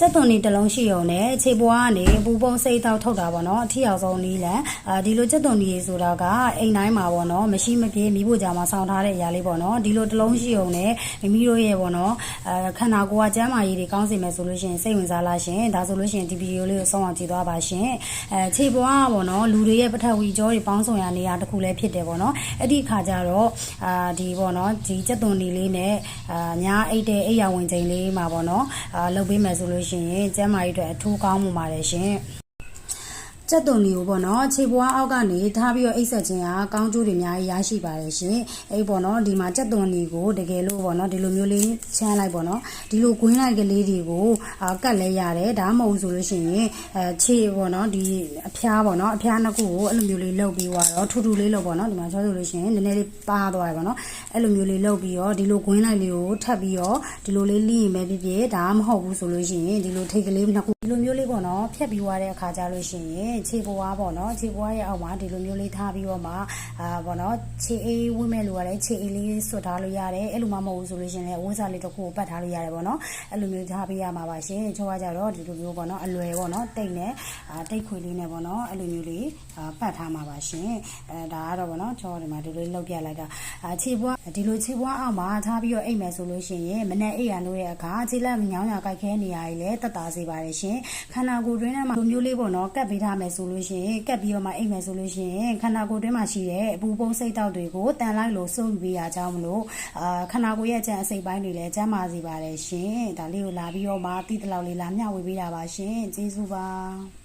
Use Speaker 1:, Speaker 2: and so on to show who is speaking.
Speaker 1: က်သွန်ဒီတလုံးရှိုံနဲ့ခြေပွားကနေပူပုံစိတ်တောက်ထုတ်တာပေါ့နော်အထီအောင်ဆုံးနီးလန်ဒီလိုကြက်သွန်ဒီဆိုတာကအိမ်တိုင်းမှာပေါ့နော်မရှိမပြေမိဖို့ကြာမှာဆောင်းထားတဲ့အရာလေးပေါ့နော်ဒီလိုတလုံးရှိုံနဲ့မိမိတို့ရဲ့ပေါ့နော်ခန္ဓာကိုယ်ကကျန်းမာရေးတွေကောင်းစေမယ်ဆိုလို့ရှိရင်စိတ်ဝင်စားလားရှင်ဒါဆိုလို့ရှိရင်ဒီဗီဒီယိုလေးကိုဆုံးအောင်ကြည့်သွားပါရှင်ခြေပွားကပေါ့နော်လူတွေရဲ့ပထဝီကြောတွေပေါင်းစုံရနေရာတစ်ခုလည်းဖြစ်တယ်ပေါ့နော်အဲ့ဒီခါကျတော့ဒီပေါ့နော်ဒီကြက်သွန်ဒီလေးနဲ့ညာအိတ်တဲ့အိယာဝင်ချိန်လေးမှာပေါ့နော်လုပ်ပေးမယ်ဆိုလို့ရှိရင်ကျန်းမာရေးအတွက်အထူးကောင်းမှုပါတယ်ရှင်ကြက်သွန်ဒီကိုပေါ့နော်ခြေပွားအောက်ကနေထားပြီးတော့အိတ်ဆက်ခြင်းကကောင်းကျိုးတွေအများကြီးရရှိပါတယ်ရှင်အဲ့ပေါ့နော်ဒီမှာကြက်သွန်ဒီကိုတကယ်လို့ပေါ့နော်ဒီလိုမျိုးလေးချမ်းလိုက်ပေါ့နော်ဒီလိုကွင်းလိုက်ကလေးတွေကိုကတ်လဲရတယ်ဒါမှမဟုတ်ဆိုလို့ရှိရင်ခြေပေါ့နော်ဒီအဖျားပေါ့နော်အဖျားနှစ်ခုကိုအဲ့လိုမျိုးလေးလုပ်ပြီးတော့ထူထူလေးလုပ်ပေါ့နော်ဒီမှာချောဆိုလို့ရှိရင်နည်းနည်းလေးပါသွားရပေါ့နော်အဲ့လိုမျိုးလေးလုပ်ပြီးတော့ဒီလိုကွင်းလိုက်လေးကိုထပ်ပြီးတော့ဒီလိုလေးလိရင်ပဲဖြစ်ဒါမှမဟုတ်ဘူးဆိုလို့ရှိရင်ဒီလိုထိတ်ကလေးနှစ်ခုဒီလိုမျိုးလေးပေါ့နော်ဖြတ်ပြီးသွားတဲ့အခါကျလို့ရှိရင်ခြေပွားပေါ့နော်ခြေပွားရဲ့အောက်မှာဒီလိုမျိုးလေးထားပြီးတော့မှပေါ့နော်ခြေအေးဝင်းမဲ့လိုရတယ်ခြေအေးလေးဆွတ်ထားလို့ရတယ်အဲ့လိုမှမဟုတ်ဘူးဆိုလို့ရှင်လည်းဝန်းစားလေးတစ်ခုကိုပတ်ထားလို့ရတယ်ပေါ့နော်အဲ့လိုမျိုးထားပေးရမှာပါရှင်ချိုးကကြတော့ဒီလိုမျိုးပေါ့နော်အလွယ်ပေါ့နော်တိတ်နဲ့တိတ်ခွေလေးနဲ့ပေါ့နော်အဲ့လိုမျိုးလေးပတ်ထားမှာပါရှင်ဒါကတော့ပေါ့နော်ချိုးဒီမှာဒီလိုလောက်ပြလိုက်တာခြေပွားဒီလိုခြေပွားအောက်မှာထားပြီးတော့အိတ်မယ်ဆိုလို့ရှင်မနဲ့အိတ်ရလို့ရဲ့အခါခြေလက်ညောင်းညာကြိုက်ခဲနေရည်လည်းတက်တာစေပါတယ်ရှင်ခန္ဓာကိုယ်တွင်းထဲမှာလိုမျိုးလေးပေါ့နော်ကတ်ပေးထားမယ်ဆိုလို့ရှင်ကတ်ပြီးတော့မှအိတ်မယ်ဆိုလို့ရှိရင်ခန္ဓာကိုယ်တွင်းမှာရှိတဲ့အပူပုံစိတ်တောက်တွေကိုတန်လိုက်လို့စုပ်ပေးရကြောင်းမလို့ခန္ဓာကိုယ်ရဲ့အကျန်အစိတ်ပိုင်းတွေလည်းကျန်းမာစေပါတယ်ရှင်ဒါလေးကိုလာပြီးတော့မှတိတလောက်လေးလာမျှဝေပေးတာပါရှင်ကျေးဇူးပါ